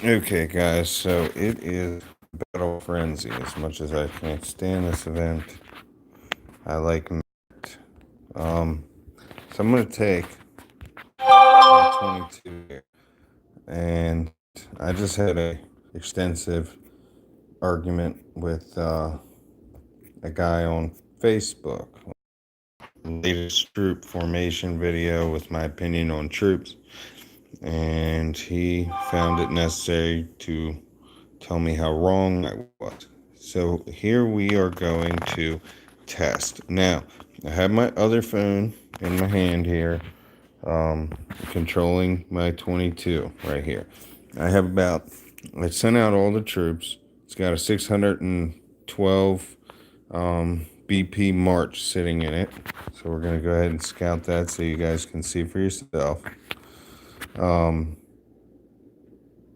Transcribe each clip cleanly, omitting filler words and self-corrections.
Okay, guys, so it is battle frenzy. As much as I can't stand this event, I like Matt. So I'm gonna take my 22 here, and I just had a extensive argument with a guy on Facebook. Latest troop formation video with my opinion on troops, and he found it necessary to tell me how wrong I was. So here we are going to test. Now, I have my other phone in my hand here, um, controlling my 22 right here. I sent out all the troops. It's got a 612 BP March sitting in it. So we're going to go ahead and scout that so you guys can see for yourself.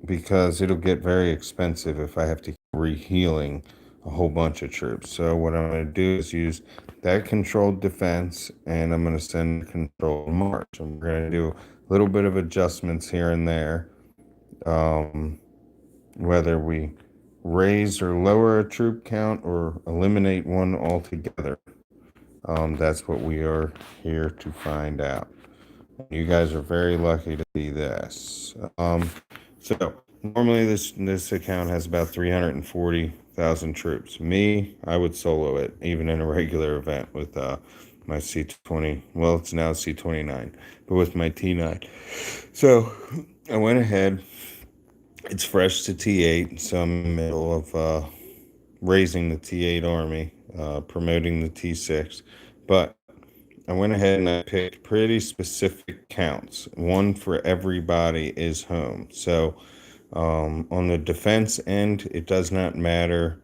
Because it'll get very expensive if I have to keep rehealing a whole bunch of troops. So what I'm going to do is use that controlled defense, and I'm going to send controlled march. And we're going to do a little bit of adjustments here and there, whether we raise or lower a troop count or eliminate one altogether. That's what we are here to find out. You guys are very lucky to see this. So normally this account has about 340,000 troops. Me, I would solo it even in a regular event with my C20. Well, it's now C29, but with my T9. So I went ahead. It's fresh to T8, so I'm in the middle of raising the T8 army, promoting the T6, but I went ahead and I picked pretty specific counts. One for everybody is home. So on the defense end, it does not matter.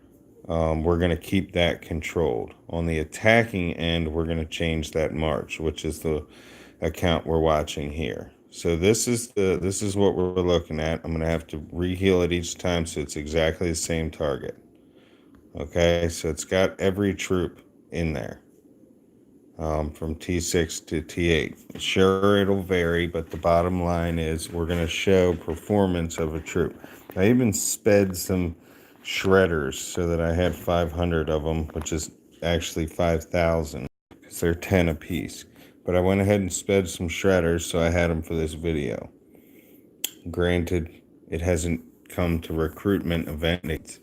We're going to keep that controlled. On the attacking end, we're going to change that march, which is the account we're watching here. So this is what we're looking at. I'm going to have to reheal it each time so it's exactly the same target. Okay, so it's got every troop in there. From T6 to T8. Sure, it'll vary, but the bottom line is we're going to show performance of a troop. I even sped some shredders so that I had 500 of them, which is actually 5,000 because they're 10 apiece. But I went ahead and sped some shredders, so I had them for this video. Granted, it hasn't come to recruitment event.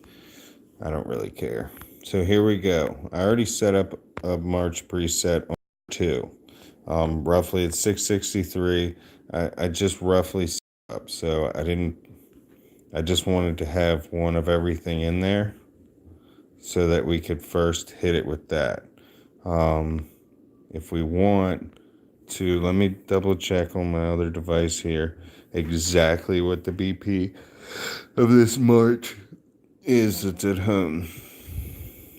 I don't really care. So here we go. I already set up a March preset on 2. Roughly it's 663. I just roughly set up. So I just wanted to have one of everything in there so that we could first hit it with that. If we want to, let me double check on my other device here exactly what the BP of this March is that's at home.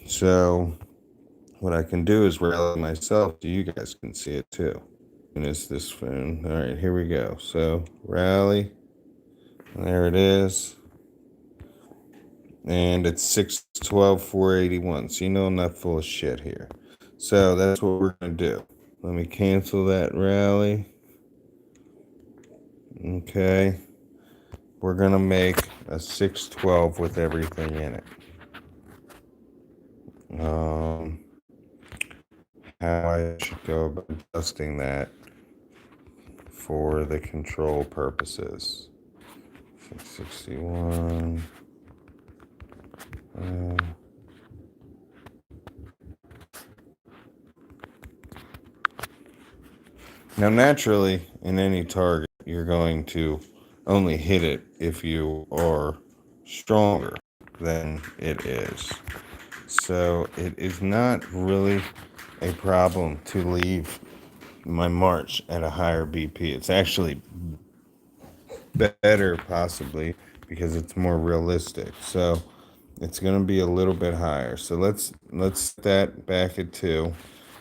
So what I can do is rally myself so you guys can see it too. And it's this phone. All right, here we go. So rally. There it is. And it's 612, 481. So you know I'm not full of shit here. So that's what we're going to do. Let me cancel that rally. Okay. We're going to make a 612 with everything in it. How I should go about adjusting that for the control purposes. 661. Now, naturally, in any target, you're going to only hit it if you are stronger than it is. So it is not really a problem to leave my march at a higher BP. It's actually better, possibly, because it's more realistic. So it's going to be a little bit higher. So let's set that back at 2,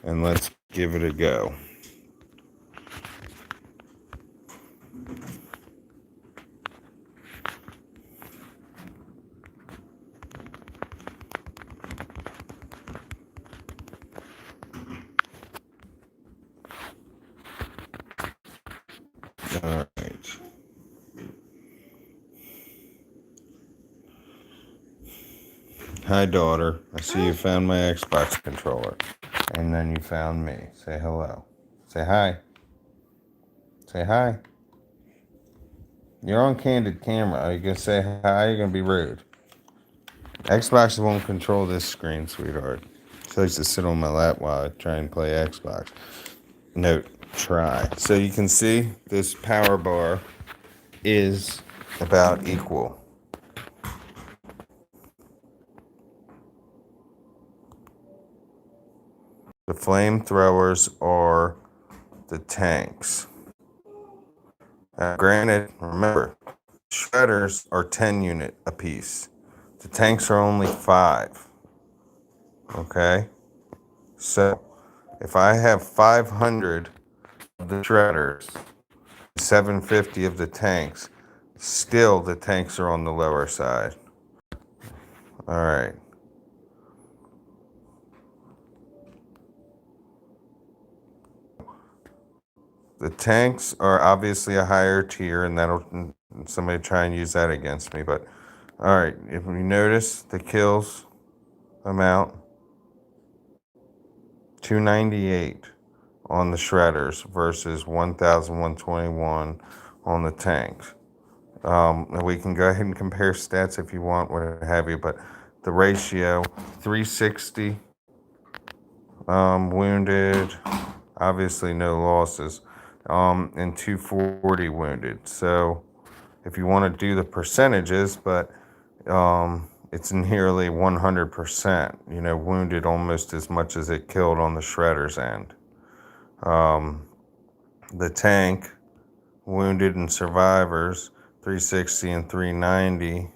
and let's give it a go. All right. Hi, daughter. I see you found my Xbox controller. And then you found me. Say hello. Say hi. Say hi. You're on candid camera. Are you going to say hi? You're going to be rude. Xbox won't control this screen, sweetheart. She likes to sit on my lap while I try and play Xbox. Note, try. So you can see this power bar is about equal. The flamethrowers are the tanks. Granted, remember, shredders are 10 unit apiece. The tanks are only 5. Okay? So, if I have 500 of the shredders, 750 of the tanks, still the tanks are on the lower side. Alright. The tanks are obviously a higher tier, and that'll somebody try and use that against me. But all right, if you notice the kills amount, 298 on the shredders versus 1,121 on the tanks. And we can go ahead and compare stats if you want, what have you. But the ratio, 360 wounded, obviously no losses, and 240 wounded. So if you want to do the percentages, but it's nearly 100%, wounded almost as much as it killed on the shredder's end. The tank, wounded and survivors, 360 and 390,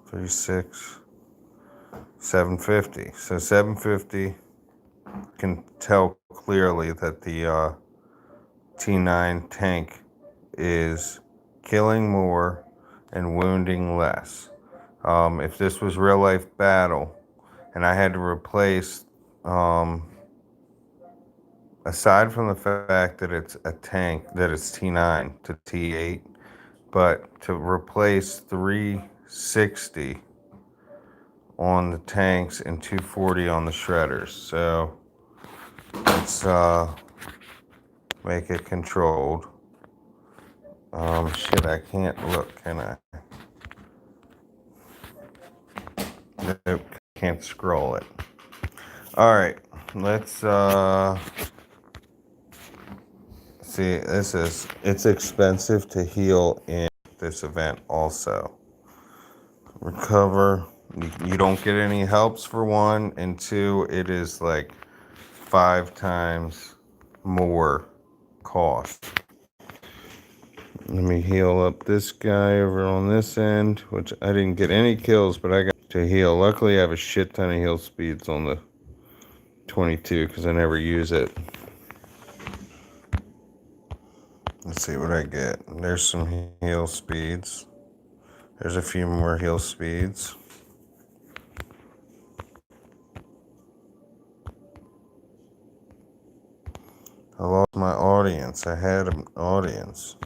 36, 750. So 750 can tell clearly that the T9 tank is killing more and wounding less. If this was real life battle and I had to replace, aside from the fact that it's a tank, that it's T9 to T8, but to replace 360 on the tanks and 240 on the shredders. So let's make it controlled. Shit, I can't look, can I? Nope, can't scroll it. Alright, let's see, it's expensive to heal in this event also. Recover, you don't get any helps for 1, and 2, it is like 5 times more cost. Let me heal up this guy over on this end, which I didn't get any kills, but I got to heal. Luckily, I have a shit ton of heal speeds on the 22 because I never use it. Let's see what I get. There's some heal speeds. There's a few more heal speeds. I lost my audience. I had an audience.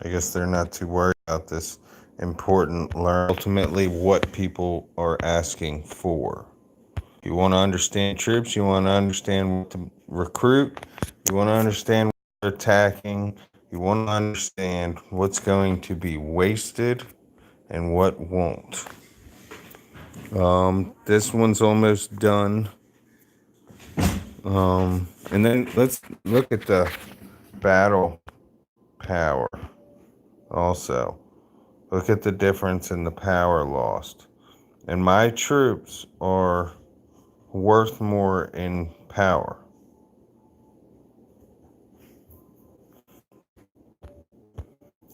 I guess they're not too worried about this important learn. Ultimately, what people are asking for. You want to understand troops. You want to understand what to recruit. You want to understand what they're attacking. You want to understand what's going to be wasted and what won't. This one's almost done. And then let's look at the battle power also. Look at the difference in the power lost. And my troops are worth more in power.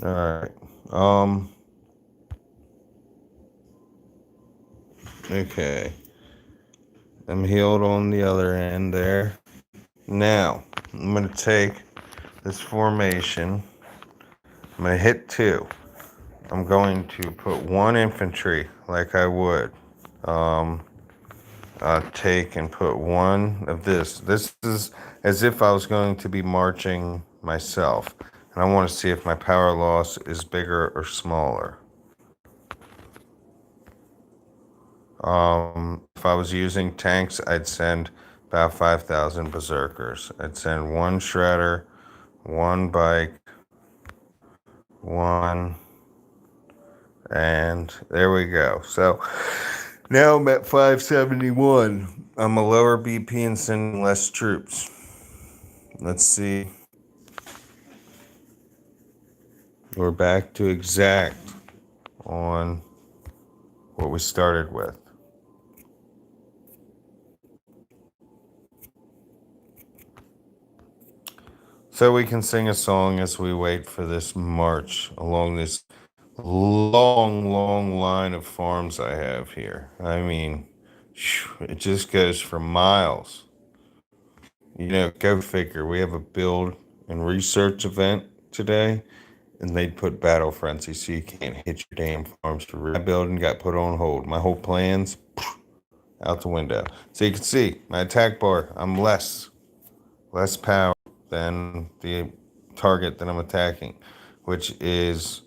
Alright. Okay. I'm healed on the other end there. Now, I'm going to take this formation. I'm going to hit 2. I'm going to put 1 infantry like I would. Take and put 1 of this. This is as if I was going to be marching myself. And I want to see if my power loss is bigger or smaller. If I was using tanks, I'd send about 5,000 berserkers. I'd send one shredder, one bike, one, and there we go. So now I'm at 571. I'm a lower BP and sending less troops. Let's see. We're back to exact on what we started with. So we can sing a song as we wait for this march along this long line of farms I have here. I mean, it just goes for miles. You know, go figure. We have a build and research event today, and they'd put battle frenzy so you can't hit your damn farms for real. My building got put on hold. My whole plans out the window. So you can see my attack bar. I'm less power than the target that I'm attacking, which is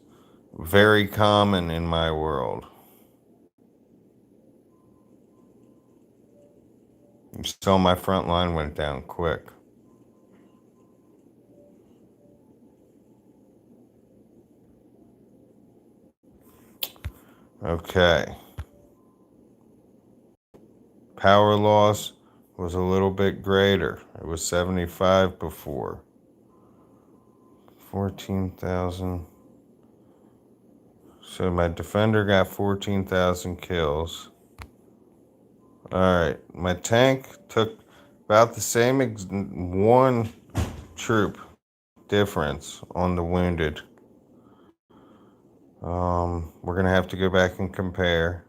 very common in my world. You saw my front line went down quick. Okay. Power loss was a little bit greater. It was 75 before. 14,000. So my defender got 14,000 kills. Alright, my tank took about the same one troop difference on the wounded. We're going to have to go back and compare.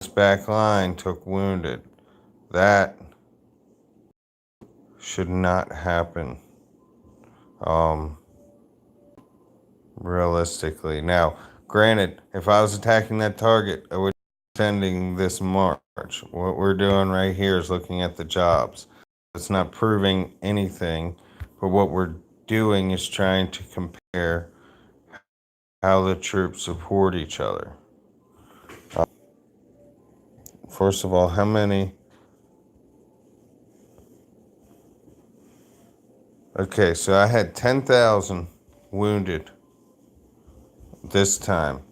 This back line took wounded. That should not happen. Realistically. Now, granted, if I was attacking that target, I would be sending this march. What we're doing right here is looking at the jobs. It's not proving anything, but what we're doing is trying to compare how the troops support each other. First of all, how many? Okay, so I had 10,000 wounded this time.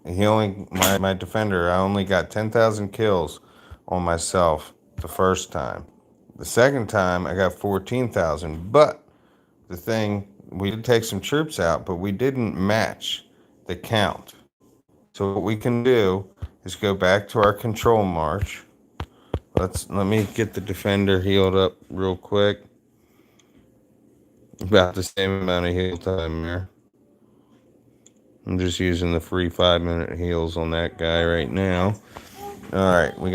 My defender, I only got 10,000 kills on myself the first time. The second time, I got 14,000. But the thing, we did take some troops out, but we didn't match the count. So what we can do is go back to our control march. Let me get the defender healed up real quick. About the same amount of heal time there. I'm just using the free 5-minute heals on that guy right now. Alright, we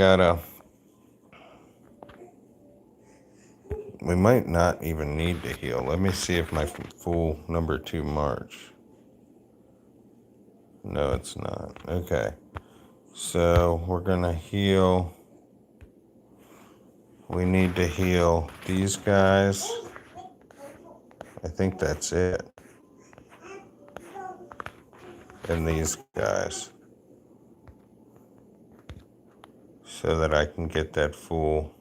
might not even need to heal. Let me see if my full number 2 march. No, it's not. Okay. So we're gonna heal. We need to heal these guys. I think that's it. And these guys. So that I can get that full.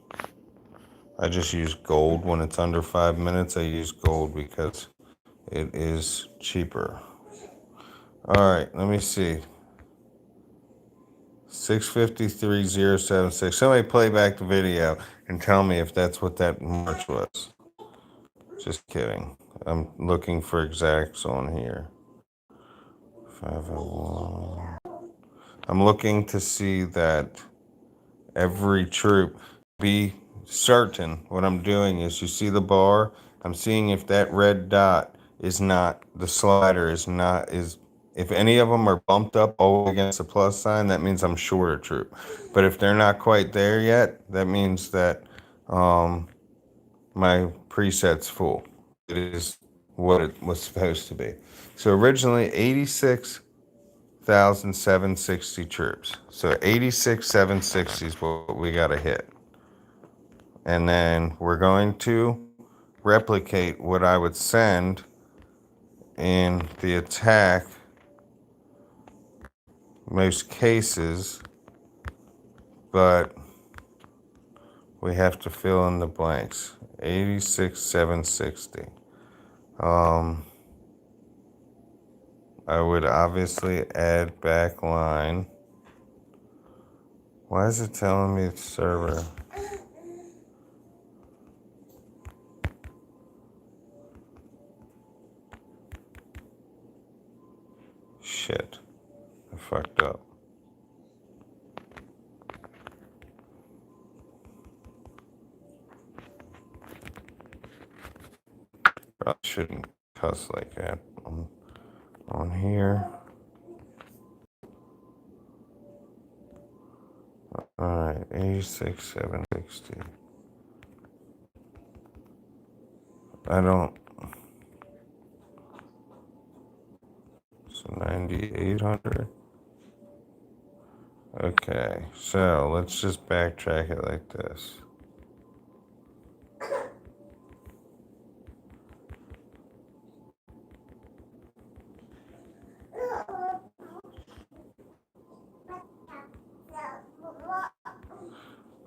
I just use gold when it's under 5 minutes. I use gold because it is cheaper. Alright, let me see. 653,076. Somebody play back the video and tell me if that's what that march was. Just kidding. I'm looking for exacts on here. 501. I'm looking to see that every troop, be certain what I'm doing is you see the bar, I'm seeing if that red dot is not, the slider is not, if any of them are bumped up all against the plus sign, that means I'm short a troop. But if they're not quite there yet, that means that my preset's full. It is what it was supposed to be. So originally 86,760 troops. So 86,760 is what we got to hit. And then we're going to replicate what I would send in the attack. Most cases, but we have to fill in the blanks. 86,760. I would obviously add backline. Why is it telling me it's server? Shit. I fucked up. I shouldn't cuss like that on here. Alright, 86,760. I don't. So 9,800. Okay, so let's just backtrack it like this.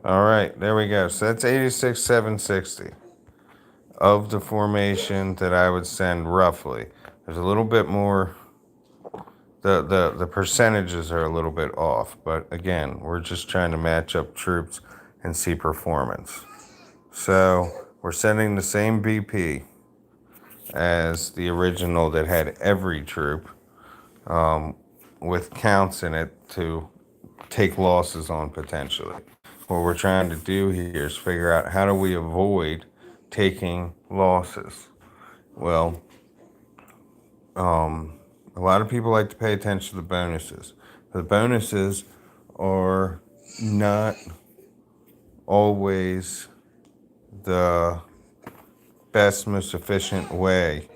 All right, there we go. So that's 86,760 of the formation that I would send roughly. There's a little bit more. The percentages are a little bit off, but again, we're just trying to match up troops and see performance. So we're sending the same BP as the original that had every troop, with counts in it to take losses on potentially. What we're trying to do here is figure out how do we avoid taking losses. Well, a lot of people like to pay attention to the bonuses. The bonuses are not always the best, most efficient way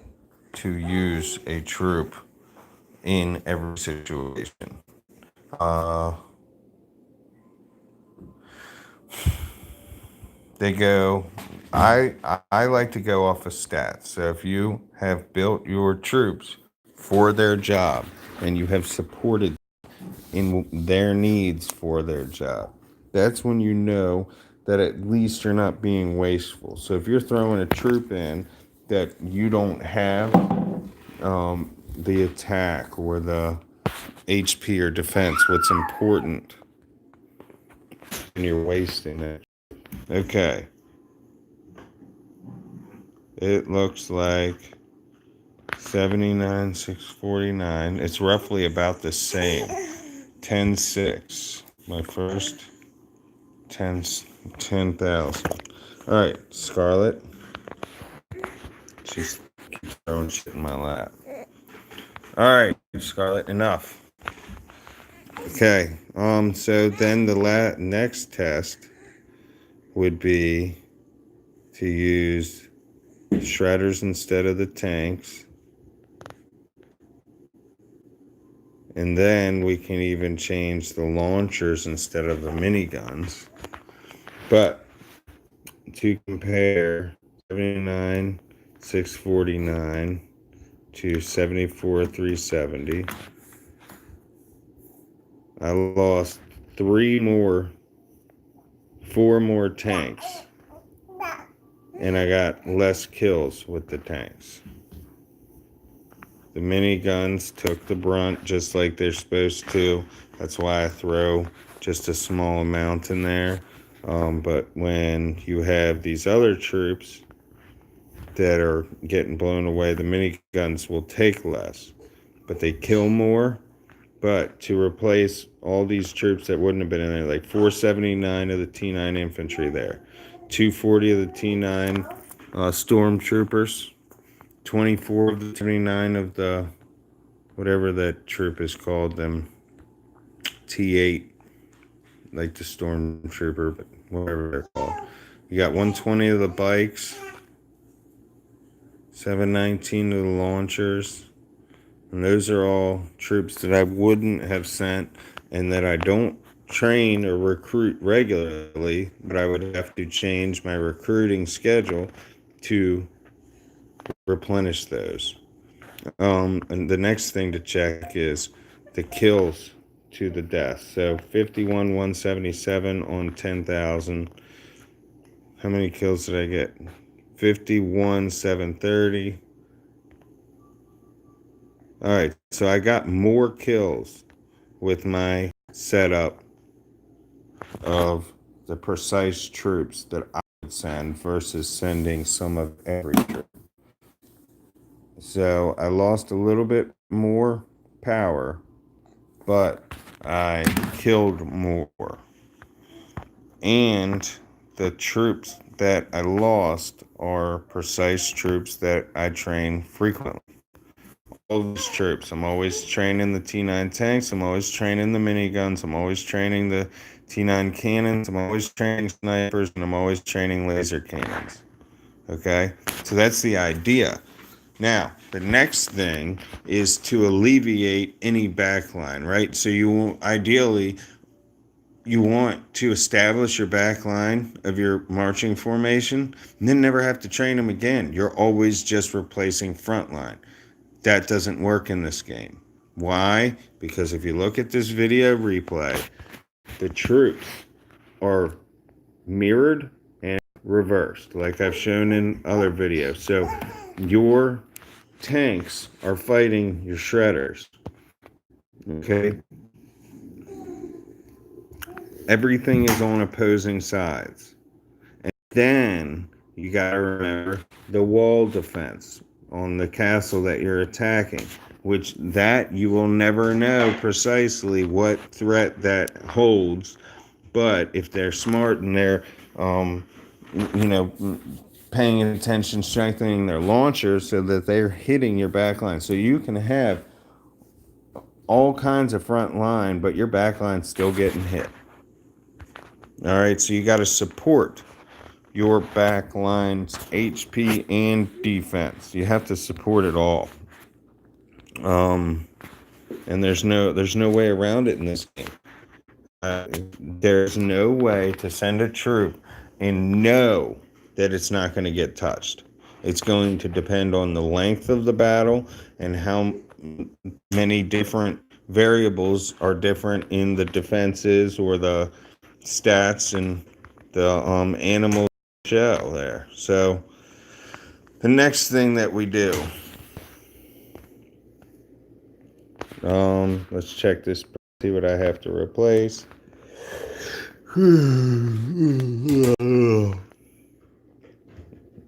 to use a troop in every situation. They go. I like to go off of stats. So if you have built your troops for their job and you have supported in their needs for their job, that's when you know that at least you're not being wasteful. So if you're throwing a troop in that you don't have the attack or the HP or defense, what's important, and you're wasting it. Okay. It looks like 79,649. It's roughly about the same. 10,6. My first 10,000. All right, Scarlet. She's throwing shit in my lap. All right, Scarlet, enough. Okay, so then the next test would be to use shredders instead of the tanks. And then we can even change the launchers instead of the miniguns. But to compare 79,649 to 74,370, I lost four more tanks. And I got less kills with the tanks. The miniguns took the brunt just like they're supposed to. That's why I throw just a small amount in there. But when you have these other troops that are getting blown away, the miniguns will take less. But they kill more. But to replace all these troops that wouldn't have been in there, like 479 of the T9 infantry there, 240 of the T9 stormtroopers, 24 of the 79 of the, whatever that troop is called, them T8, like the stormtrooper, but whatever they're called. You got 120 of the bikes, 719 of the launchers, and those are all troops that I wouldn't have sent and that I don't train or recruit regularly, but I would have to change my recruiting schedule to replenish those. And the next thing to check is the kills to the death. So 51,177 on 10,000. How many kills did I get? 51,730. All right, so I got more kills with my setup of the precise troops that I would send versus sending some of every troop. So I lost a little bit more power, but I killed more. And the troops that I lost are precise troops that I train frequently. All these troops. I'm always training the T9 tanks. I'm always training the miniguns. I'm always training the T9 cannons. I'm always training snipers, and I'm always training laser cannons. Okay? So that's the idea. Now, the next thing is to alleviate any backline, right? So ideally you want to establish your backline of your marching formation and then never have to train them again. You're always just replacing frontline. That doesn't work in this game. Why? Because if you look at this video replay, the troops are mirrored and reversed, like I've shown in other videos. So your tanks are fighting your shredders. Okay? Everything is on opposing sides. And then you got to remember the wall defense on the castle that you're attacking, which that you will never know precisely what threat that holds. But if they're smart and they're, paying attention, strengthening their launchers so that they're hitting your back line. So you can have all kinds of front line, but your back line's still getting hit. All right, so you got to support your back line's HP and defense. You have to support it all. And there's no way around it in this game. There's no way to send a troop and know that it's not going to get touched. It's going to depend on the length of the battle and how many different variables are different in the defenses or the stats and the animal show there. So the next thing that we do, let's check this, see what I have to replace.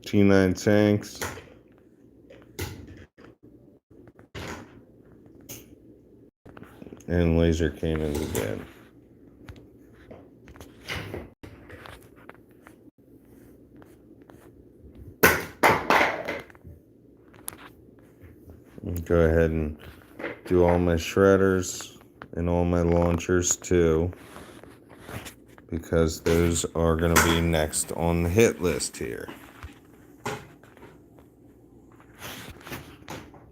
T9 tanks. And laser cannons again. Go ahead and do all my shredders and all my launchers too, because those are going to be next on the hit list here.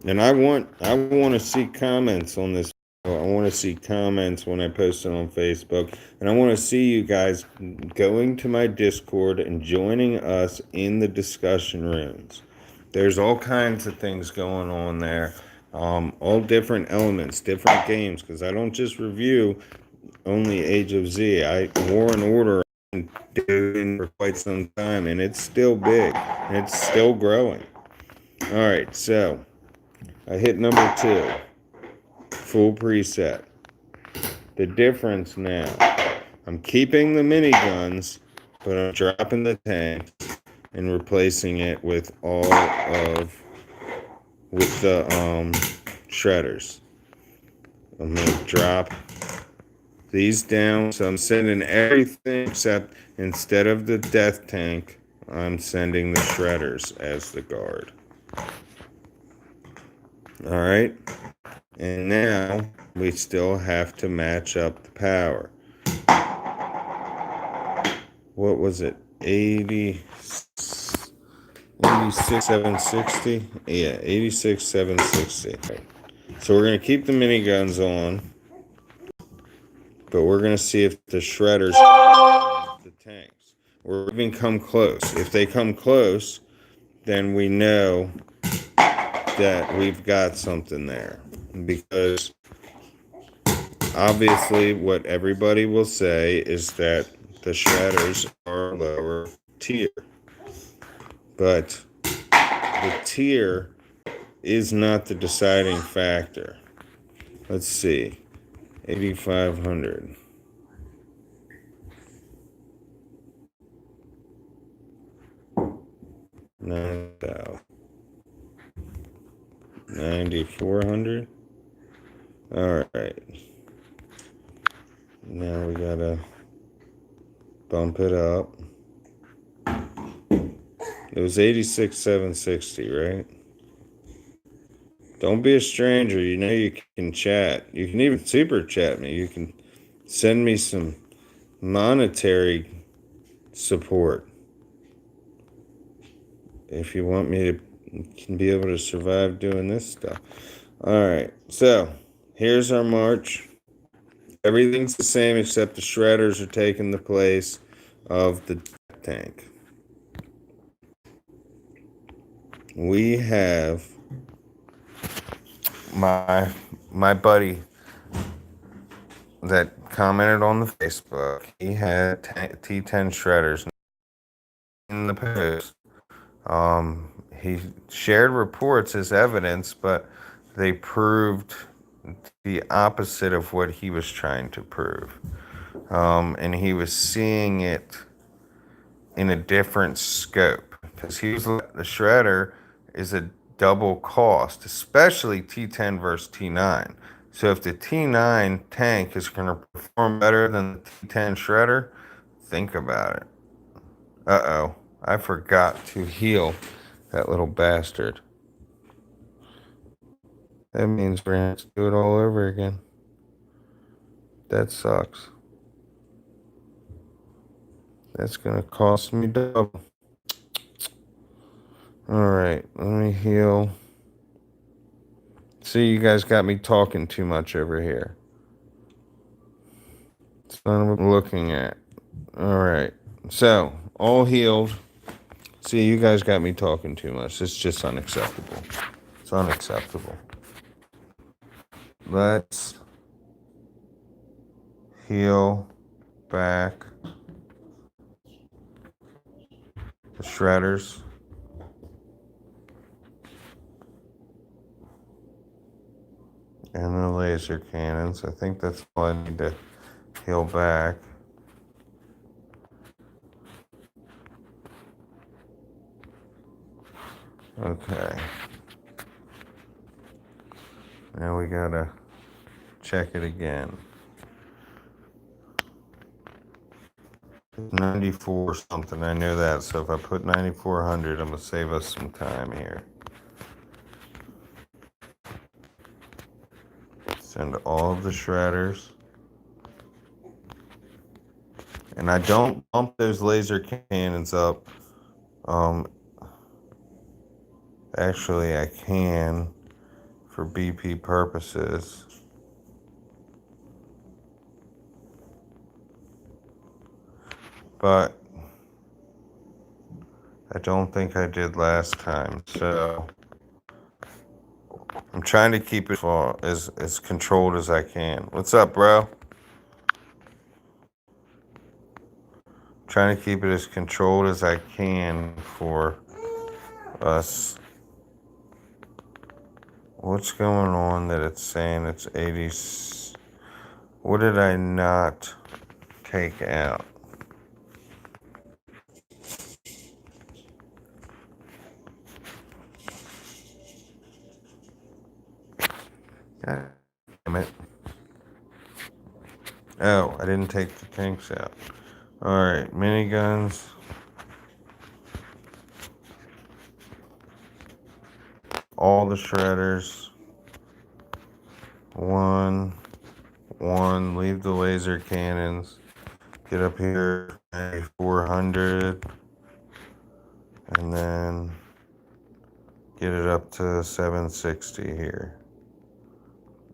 And I want to see comments on this. I want to see comments when I post it on Facebook, and I want to see you guys going to my Discord and joining us in the discussion rooms. There's all kinds of things going on there, all different elements, different games, because I don't just review only Age of Z. War and Order I've been doing for quite some time, and it's still big, and it's still growing. All right, so I hit number 2, full preset. The difference now, I'm keeping the miniguns, but I'm dropping the tanks and replacing it with the shredders. I'm gonna drop these down, so I'm sending everything except, instead of the death tank, I'm sending the shredders as the guard. All right, and now we still have to match up the power. What was it? 86,760? Yeah, 86,760. So we're going to keep the miniguns on, but we're going to see if the shredders the tanks or even come close. If they come close, then we know that we've got something there, because Obviously, what everybody will say is that the shredders are lower tier, but the tier is not the deciding factor. Let's see, 8,500. 9,000. 9,400. All right. Now we gotta bump it up. It was 86,760, right? Don't be a stranger. You know you can chat. You can even super chat me. You can send me some monetary support if you want me to can be able to survive doing this stuff. All right. So here's our march. Everything's the same except the shredders are taking the place of the tank. We have my buddy that commented on the Facebook. He had T10 shredders in the post. He shared reports as evidence, but they proved the opposite of what he was trying to prove. And he was seeing it in a different scope because the shredder is a double cost, especially T10 versus T9. So if the T9 tank is going to perform better than the T10 shredder, think about it. Uh-oh, I forgot to heal that little bastard. That means we're going to have to do it all over again. That sucks. That's going to cost me double. Alright, let me heal. See, you guys got me talking too much over here. That's not what I'm looking at. Alright, so, all healed. See, you guys got me talking too much. It's just unacceptable. It's unacceptable. Let's heal back the shredders. And the laser cannons. I think that's all I need to heal back. Okay. Now we gotta check it again. 94 something, I know that. So if I put 9,400, I'm gonna save us some time here. Send all of the shredders. And I don't bump those laser cannons up. Actually, I can for BP purposes. But I don't think I did last time. So I'm trying to keep it as controlled as I can. What's up, bro? Trying to keep it as controlled as I can for us. What's going on that it's saying it's 80? What did I not take out? God damn it. Oh, I didn't take the tanks out. Alright, miniguns. All the shredders. One. Leave the laser cannons. Get up here, 400. And then get it up to 760 here.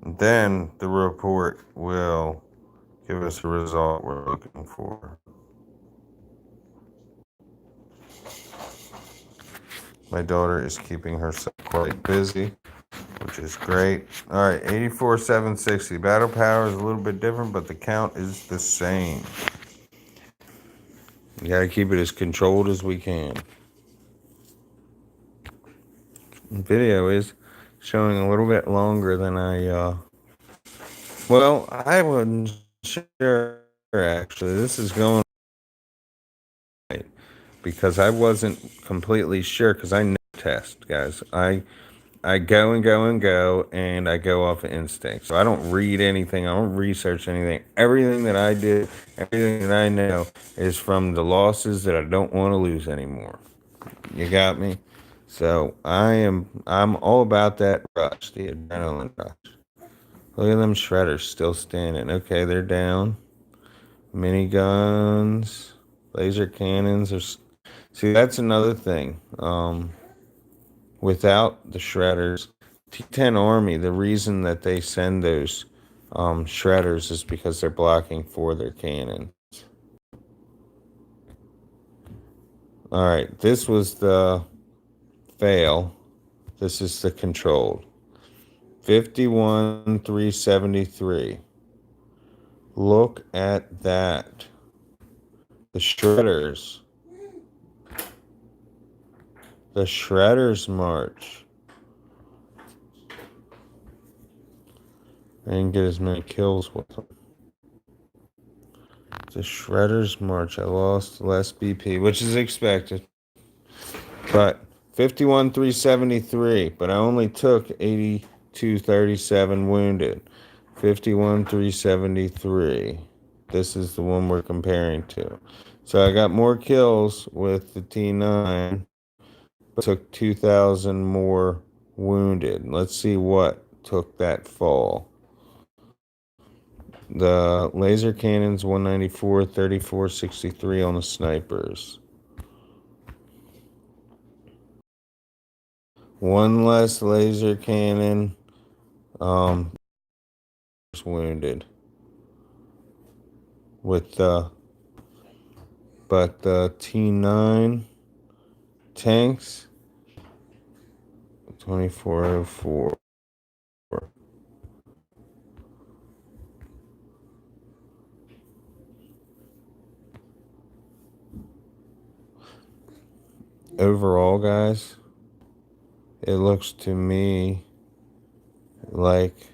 And then the report will give us the result we're looking for. My daughter is keeping herself quite busy. which is great. All right, 84,760. Battle power is a little bit different, but the count is the same. You gotta keep it as controlled as we can. Video is showing a little bit longer than well, I wasn't sure actually. This is going right because I wasn't completely sure because I never test, guys. I go and go and go, and I go off of instinct. So I don't read anything. I don't research anything. Everything that I did, everything that I know is from the losses that I don't want to lose anymore. You got me? So I'm all about that rush, the adrenaline rush. Look at them shredders still standing. Okay, they're down. Miniguns, laser cannons. See, that's another thing. Without the shredders, T10 Army, the reason that they send those shredders is because they're blocking for their cannons. All right, this was the fail. This is the controlled. 51,373. Look at that. The shredders. The shredders march. I didn't get as many kills with them. The shredders march. I lost less BP, which is expected. But 51,373. But I only took 82,37 wounded. 51,373. This is the one we're comparing to. So I got more kills with the T9, but took 2,000 more wounded. Let's see what took that fall. The laser cannons 194, 3463 on the snipers. One less laser cannon. Wounded. With the but the T9 tanks 2404. Overall, guys, it looks to me like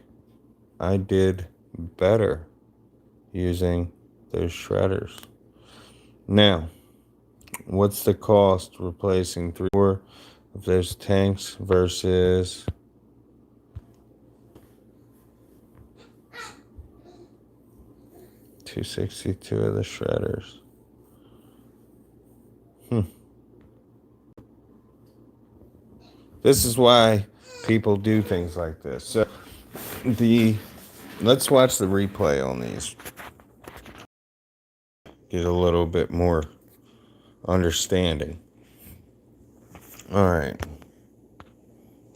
I did better using those shredders. Now, what's the cost replacing 3 or 4 of those tanks versus 262 of the shredders? This is why people do things like this. So let's watch the replay on these. Get a little bit more understanding. All right.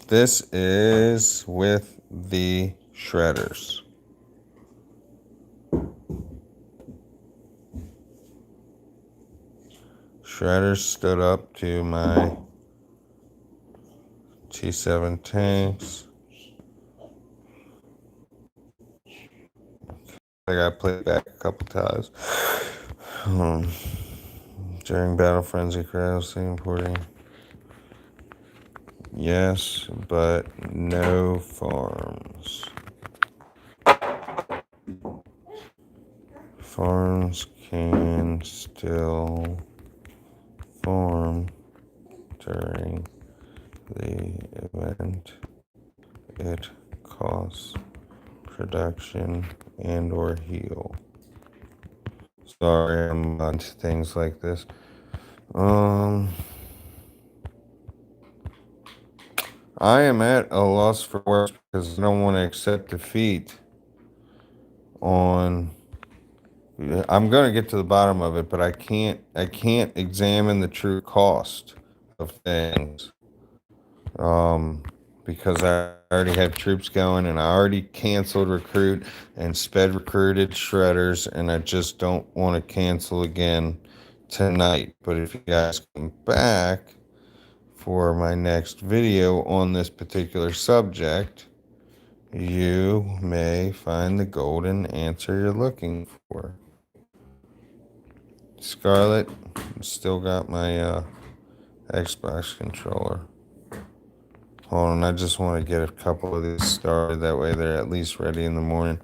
This is with the shredders. Shredders stood up to my T7 tanks. I got played back a couple times. During Battle Frenzy crowds, importing. Yes, but no farms. Farms can still farm during the event. It costs production and or heal. Sorry, I'm on to things like this. I am at a loss for words because I don't want to accept defeat on. I'm going to get to the bottom of it, but I can't examine the true cost of things. Because I already have troops going and I already canceled recruit and sped recruited shredders, and I just don't want to cancel again tonight. But if you guys come back for my next video on this particular subject, you may find the golden answer you're looking for. Scarlett, still got my Xbox controller. Hold on, I just want to get a couple of these started. That way they're at least ready in the morning.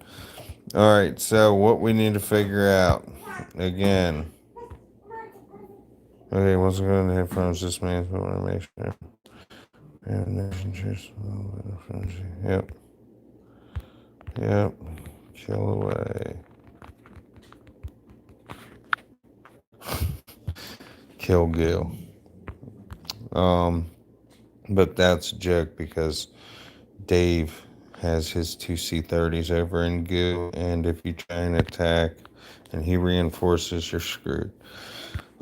All right, so what we need to figure out, again. Okay, what's going to headphones? This means we want to make sure. Yep. Yep. Kill away. Kill Gil. But that's a joke because Dave has his two C-30s over in Goo, and if you try and attack and he reinforces, you're screwed.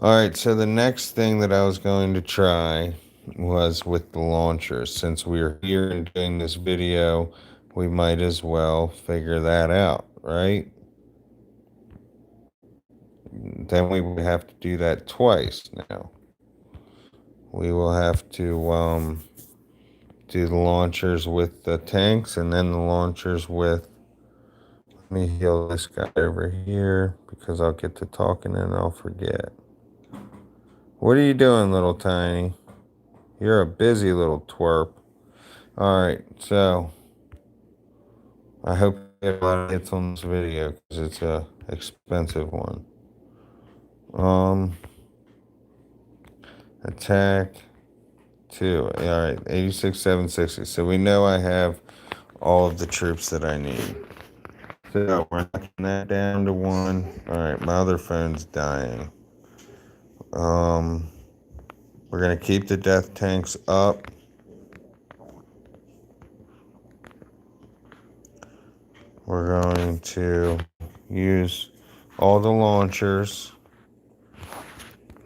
Alright, so the next thing that I was going to try was with the launchers. Since we're here and doing this video, we might as well figure that out, right? Then we would have to do that twice now. We will have to do the launchers with the tanks and then the launchers with... Let me heal this guy over here because I'll get to talking and I'll forget. What are you doing, little Tiny? You're a busy little twerp. Alright, so I hope you get a lot of hits on this video because it's a expensive one. Attack 2. Alright, 86, 760. So we know I have all of the troops that I need. So we're knocking that down to 1. Alright, my other phone's dying. We're going to keep the death tanks up. We're going to use all the launchers.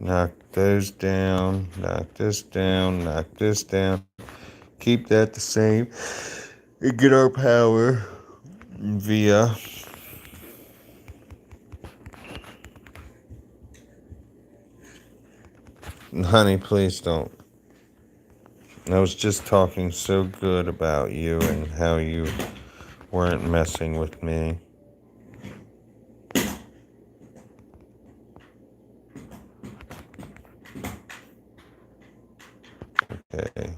Knock those down. Knock this down. Knock this down. Keep that the same. And get our power via... Honey, please don't. I was just talking so good about you and how you weren't messing with me. Okay.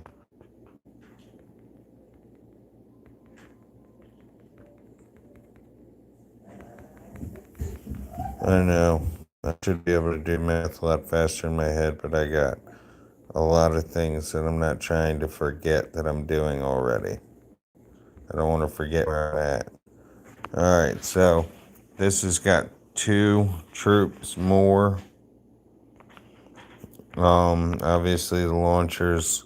I know. I should be able to do math a lot faster in my head, but I got a lot of things that I'm not trying to forget that I'm doing already. I don't want to forget where I'm at. Alright, so this has got 2 troops more. Obviously the launchers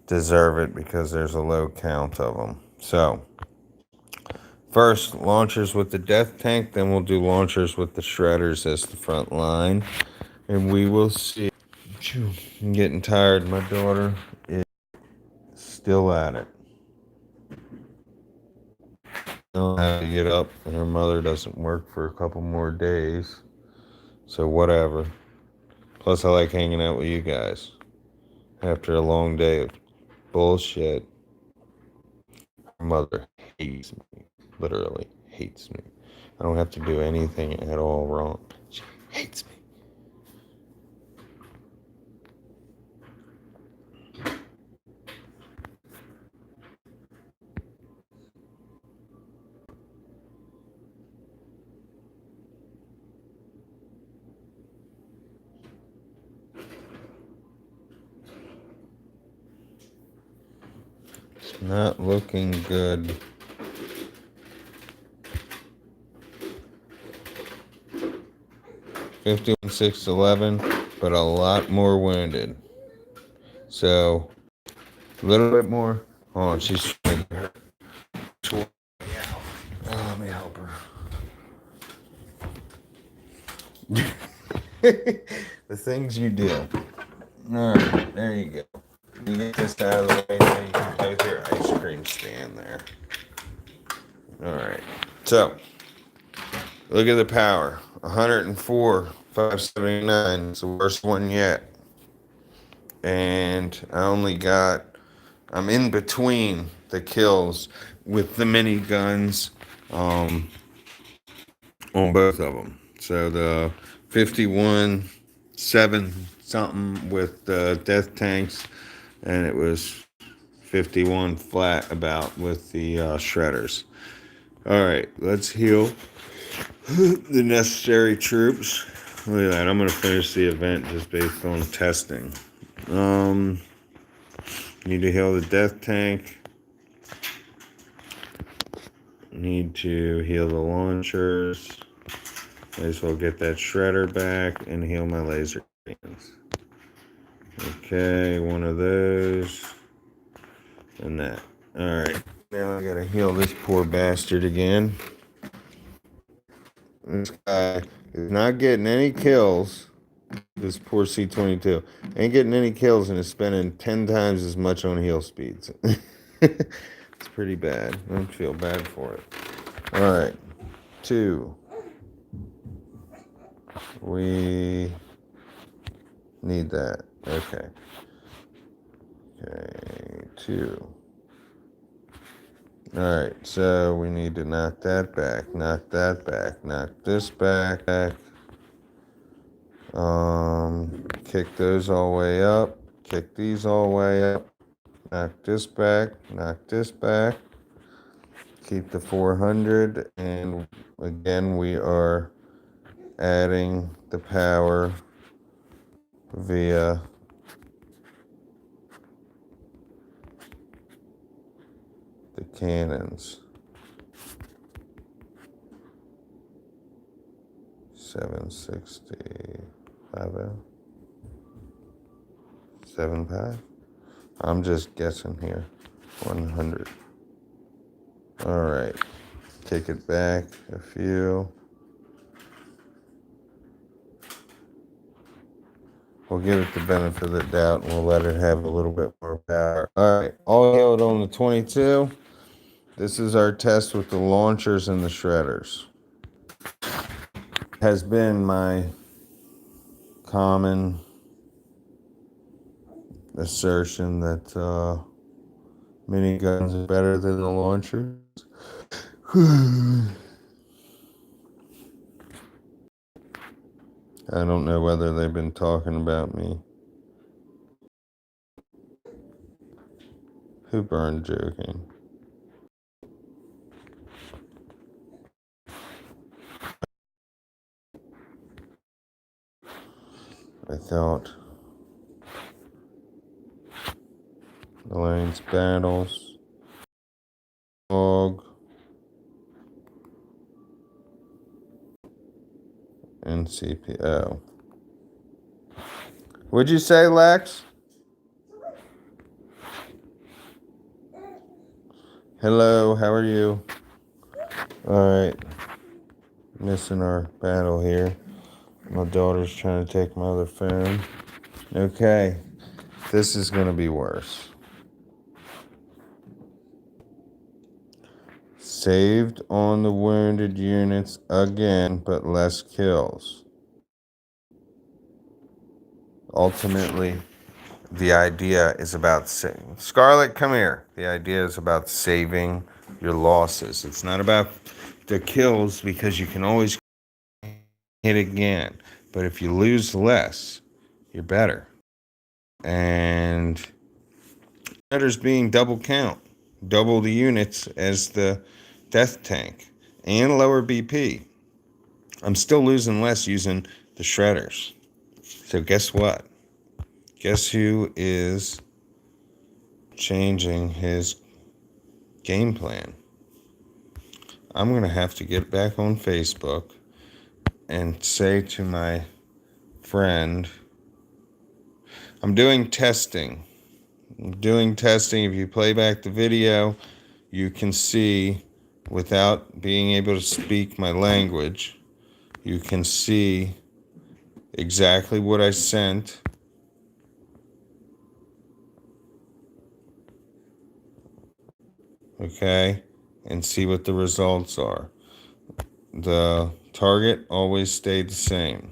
deserve it because there's a low count of them. So, first, launchers with the death tank, then we'll do launchers with the shredders as the front line. And we will see. I'm getting tired. My daughter is still at it. I'll have to get up, and her mother doesn't work for a couple more days. So, whatever. Plus, I like hanging out with you guys after a long day of bullshit. Her mother hates me. Literally hates me. I don't have to do anything at all wrong. She hates me. It's not looking good. $51, 611, but a lot more wounded. So, a little bit more. Oh, she's trying to get her. Oh, let me help her. The things you do. Alright, there you go. You get this out of the way, now you can go with your ice cream stand there. Alright, so, look at the power. 104, 579. It's the worst one yet. and I'm in between the kills with the miniguns on both of them. So the 51 7 something with the death tanks, and it was 51 flat about with the shredders. All right, let's heal the necessary troops. Look at that. I'm going to finish the event just based on testing. Need to heal the death tank. Need to heal the launchers. May as well get that shredder back and heal my laser cannons. Okay, one of those. And that. Alright. Now I gotta heal this poor bastard again. This guy is not getting any kills. This poor C-22 ain't getting any kills and is spending 10 times as much on heal speeds. It's pretty bad. I don't feel bad for it. Alright. 2. We need that. Okay. Okay. 2. Alright, so we need to knock that back, knock that back, knock this back. Kick those all the way up, kick these all the way up, knock this back, knock this back, keep the 400, and again we are adding the power via the cannons. 765. 75. I'm just guessing here. 100. All right. Take it back a few. We'll give it the benefit of the doubt and we'll let it have a little bit more power. All right. All hailed on the 22. This is our test with the launchers and the shredders. Has been my common assertion that miniguns are better than the launchers. I don't know whether they've been talking about me. Who burned joking? I thought Elaine's battles, dog, and CPO. What'd you say, Lex? Hello, how are you? Alright. Missing our battle here. My daughter's trying to take my other phone. Okay. This is going to be worse. Saved on the wounded units again, but less kills. Ultimately, the idea is about saving. Scarlett, come here. The idea is about saving your losses. It's not about the kills because you can always hit again. But if you lose less, you're better. And matters being double count. Double the units as the death tank and lower BP. I'm still losing less using the shredders. So guess what? Guess who is changing his game plan? I'm going to have to get back on Facebook and say to my friend, I'm doing testing. If you play back the video, you can see, without being able to speak my language, you can see exactly what I sent. Okay, and see what the results are. The target always stayed the same.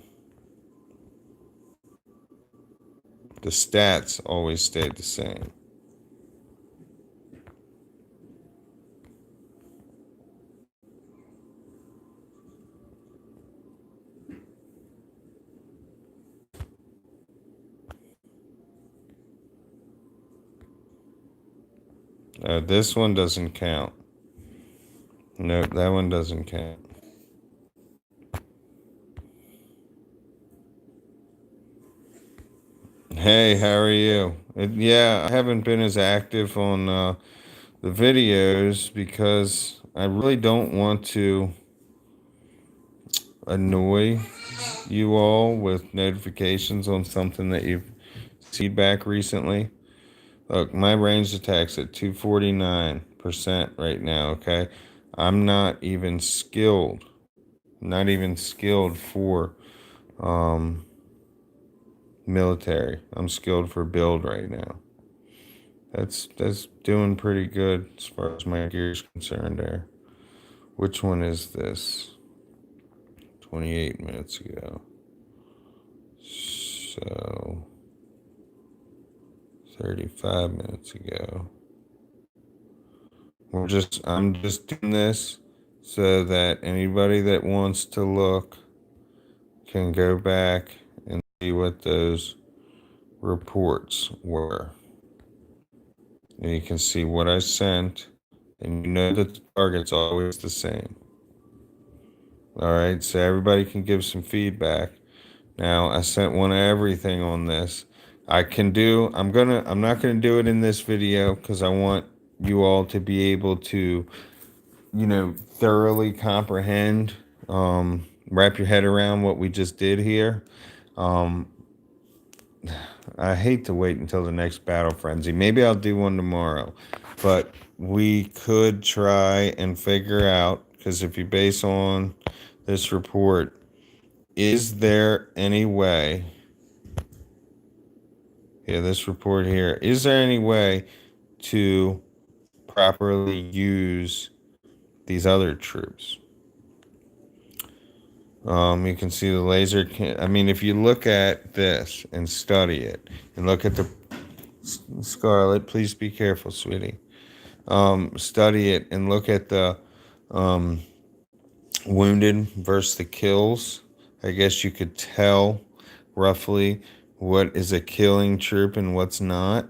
The stats always stayed the same. This one doesn't count. No, that one doesn't count. Hey, how are you? Yeah, I haven't been as active on the videos because I really don't want to annoy you all with notifications on something that you've seen back recently. Look, my ranged attack's at 249% right now, okay? I'm not even skilled. Not even skilled for um military. I'm skilled for build right now. That's doing pretty good as far as my gear is concerned there. Which one is this? 28 minutes ago. So 35 minutes ago. I'm just doing this so that anybody that wants to look can go back and see what those reports were. And you can see what I sent, and you know that the target's always the same. All right, so everybody can give some feedback. Now, I sent one of everything on this. I'm not gonna do it in this video because I want you all to be able to, thoroughly comprehend, wrap your head around what we just did here. Um, I hate to wait until the next battle frenzy. Maybe I'll do one tomorrow, but we could try and figure out, because if you base on this report, is there any way, this report here, is there any way to properly use these other troops? You can see the laser I mean, if you look at this and study it and look at the Scarlet, please be careful, sweetie. Study it and look at the um, wounded versus the kills. I guess you could tell roughly what is a killing troop and what's not.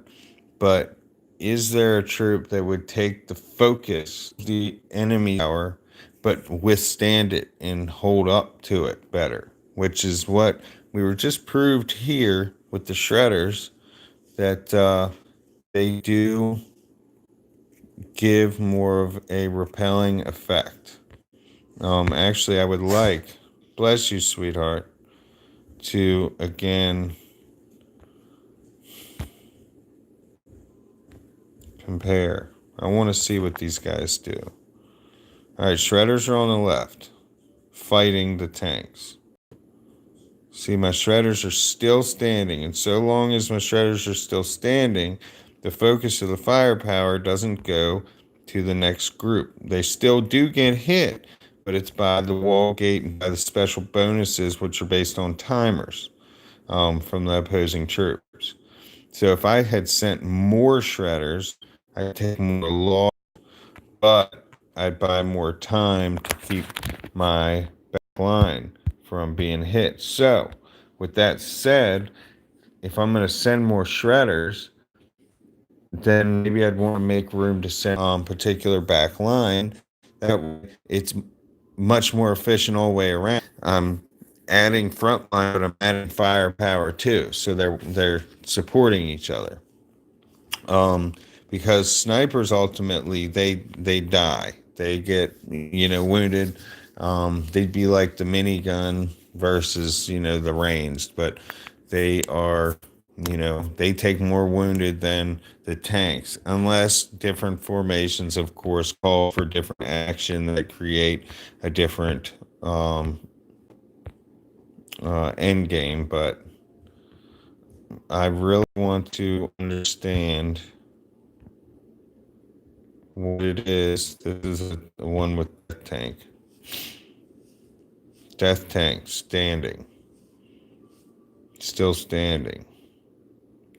But is there a troop that would take the focus, the enemy power, but withstand it and hold up to it better? Which is what we were just proved here with the shredders, that they do give more of a repelling effect. Actually, I would like, bless you, sweetheart, to again compare. I want to see what these guys do. All right, shredders are on the left, fighting the tanks. See, my shredders are still standing, and so long as my shredders are still standing, the focus of the firepower doesn't go to the next group. They still do get hit, but it's by the wall gate and by the special bonuses, which are based on timers from the opposing troops. So if I had sent more shredders, I'd take more loss, but I'd buy more time to keep my backline from being hit. So, with that said, if I'm going to send more shredders, then maybe I'd want to make room to send particular back line. That way it's much more efficient all the way around. I'm adding front line, but I'm adding firepower too, so they're supporting each other. Because snipers ultimately they die, they get wounded. They'd be like the minigun versus the ranged, but they are they take more wounded than the tanks, unless different formations, of course, call for different action that create a different end game. But I really want to understand what it is. This is the one with the tank. Death tank standing. Still standing.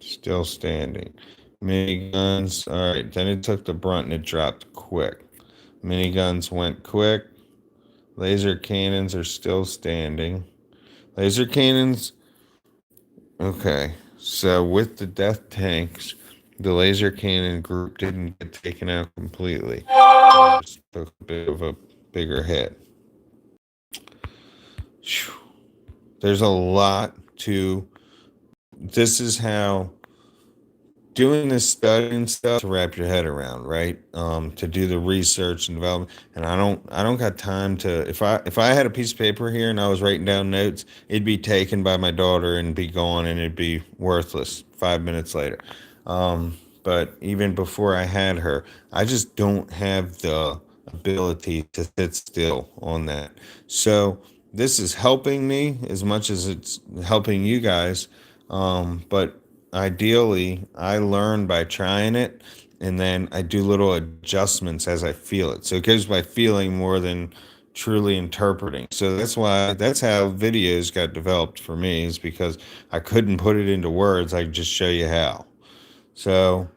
Still standing. Miniguns. All right. Then it took the brunt and it dropped quick. Miniguns went quick. Laser cannons are still standing. Laser cannons. Okay. So with the death tanks, the laser cannon group didn't get taken out completely. It just took a bit of a bigger hit. There's a lot to. This is how doing this study and stuff to wrap your head around, right? To do the research and development. And I don't got time to, if I had a piece of paper here and I was writing down notes, it'd be taken by my daughter and be gone and it'd be worthless 5 minutes later. But even before I had her, I just don't have the ability to sit still on that. So this is helping me as much as it's helping you guys. But ideally, I learn by trying it, and then I do little adjustments as I feel it. So it goes by feeling more than truly interpreting. So that's how videos got developed for me, is because I couldn't put it into words. I just show you how. So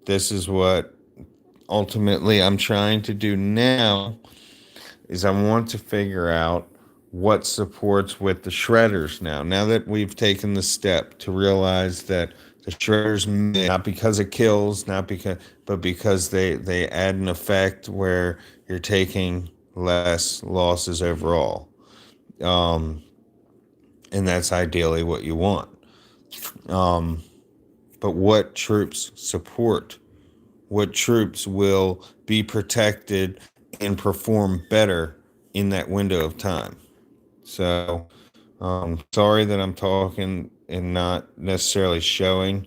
this is what ultimately I'm trying to do now, is I want to figure out what supports with the shredders now. Now that we've taken the step to realize that the shredders, not because it kills, but because they add an effect where you're taking less losses overall. And that's ideally what you want. But what troops support? What troops will be protected and perform better in that window of time? So, sorry that I'm talking and not necessarily showing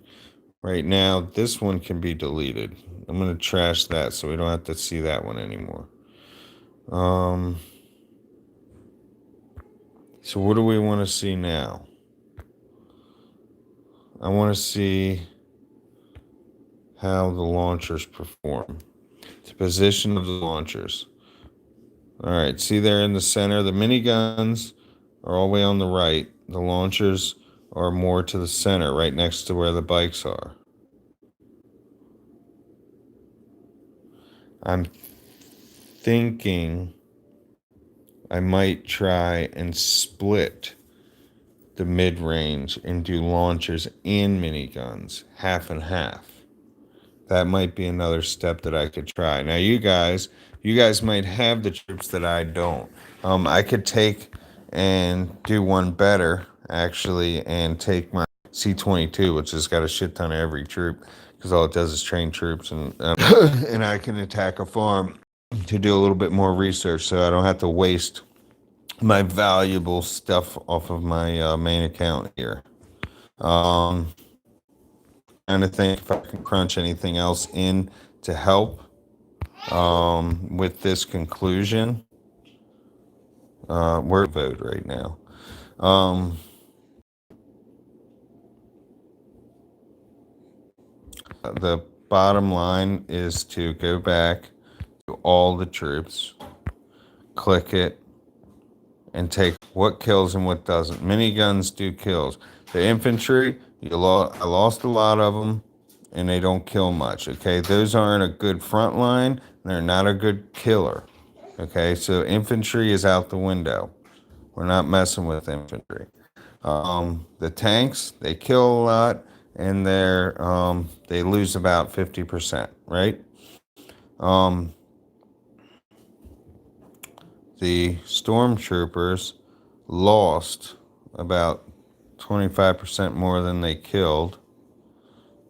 right now. This one can be deleted. I'm going to trash that so we don't have to see that one anymore. So what do we want to see now? I want to see how the launchers perform. The position of the launchers. All right, see there in the center, the miniguns are all the way on the right. The launchers are more to the center, right next to where the bikes are. I'm thinking I might try and split the mid-range and do launchers and miniguns, half and half. That might be another step that I could try. Now, you guys might have the troops that I don't. I could take and do one better, actually, and take my C-22, which has got a shit ton of every troop, because all it does is train troops, and and I can attack a farm to do a little bit more research, so I don't have to waste my valuable stuff off of my main account here. Trying to think if I can crunch anything else in to help with this conclusion. We're vote right now. The bottom line is to go back to all the troops, click it, and take what kills and what doesn't. Miniguns do kills. The infantry, I lost a lot of them, and they don't kill much. Okay, those aren't a good front line. They're not a good killer. Okay, so infantry is out the window. We're not messing with infantry. The tanks, they kill a lot, and they lose about 50%. Right. The stormtroopers lost about 25% more than they killed.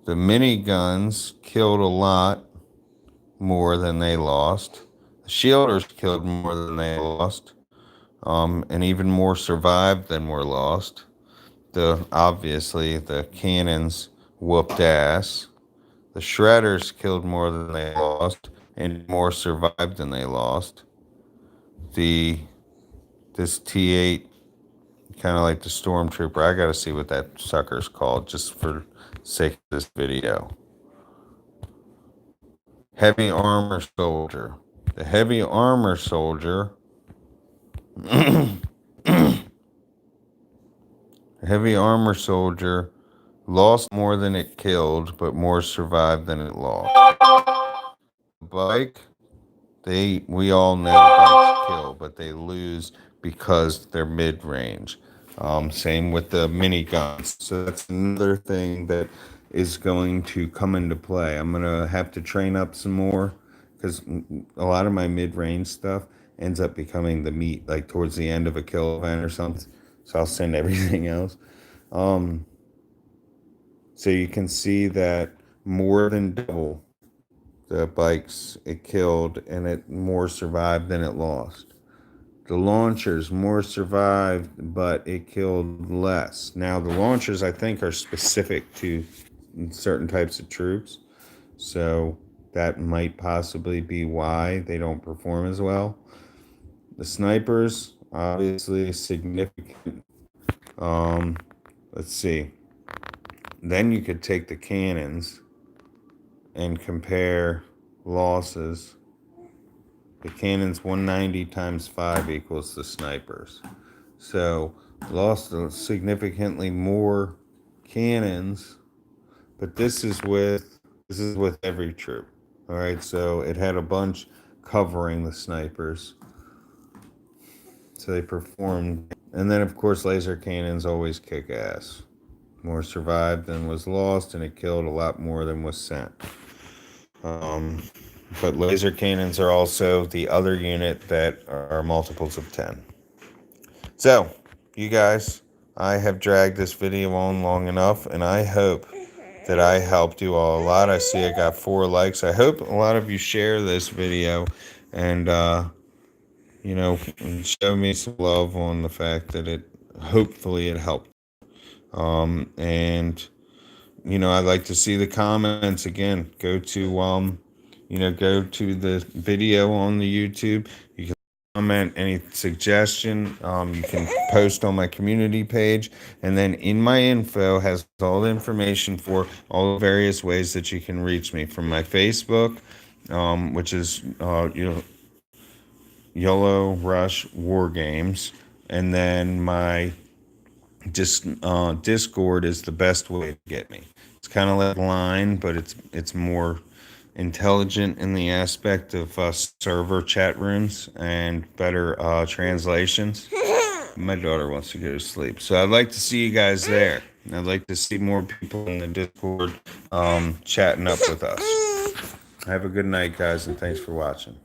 The miniguns killed a lot more than they lost. The shielders killed more than they lost, and even more survived than were lost. Obviously, the cannons whooped ass. The shredders killed more than they lost, and more survived than they lost. This T8, kind of like the stormtrooper. I gotta see what that sucker's called, just for sake of this video. Heavy armor soldier. The heavy armor soldier. Heavy armor soldier lost more than it killed, but more survived than it lost. Bike, we all know bikes kill, but they lose because they're mid range. Same with the miniguns. So that's another thing that is going to come into play. I'm gonna have to train up some more because a lot of my mid range stuff ends up becoming the meat, like towards the end of a kill event or something. So I'll send everything else. Um, so you can see that more than double the bikes it killed, and it more survived than it lost. The launchers more survived, but it killed less. Now, the launchers, I think, are specific to certain types of troops, so that might possibly be why they don't perform as well. The snipers, obviously, significant. Um, let's see. Then you could take the cannons and compare losses. The cannons 190 times 5 equals the snipers. So lost significantly more cannons, but this is with every troop. All right, so it had a bunch covering the snipers. So they performed, and then of course laser cannons always kick ass. More survived than was lost, and it killed a lot more than was sent. Um, but laser cannons are also the other unit that are multiples of 10. So, you guys, I have dragged this video on long enough, and I hope that I helped you all a lot. I see I got 4 likes. I hope a lot of you share this video and, show me some love on the fact that hopefully it helped. And I'd like to see the comments again. Go to the video on the YouTube. You can comment any suggestion. You can post on my community page, and then in my info has all the information for all the various ways that you can reach me from my Facebook, which is Yellow Rush War Games, and then my Discord is the best way to get me. It's kind of like Line, but it's more intelligent in the aspect of server chat rooms and better translations. My daughter wants to go to sleep, so I'd like to see you guys there. I'd like to see more people in the Discord chatting up with us. Have a good night, guys, and thanks for watching.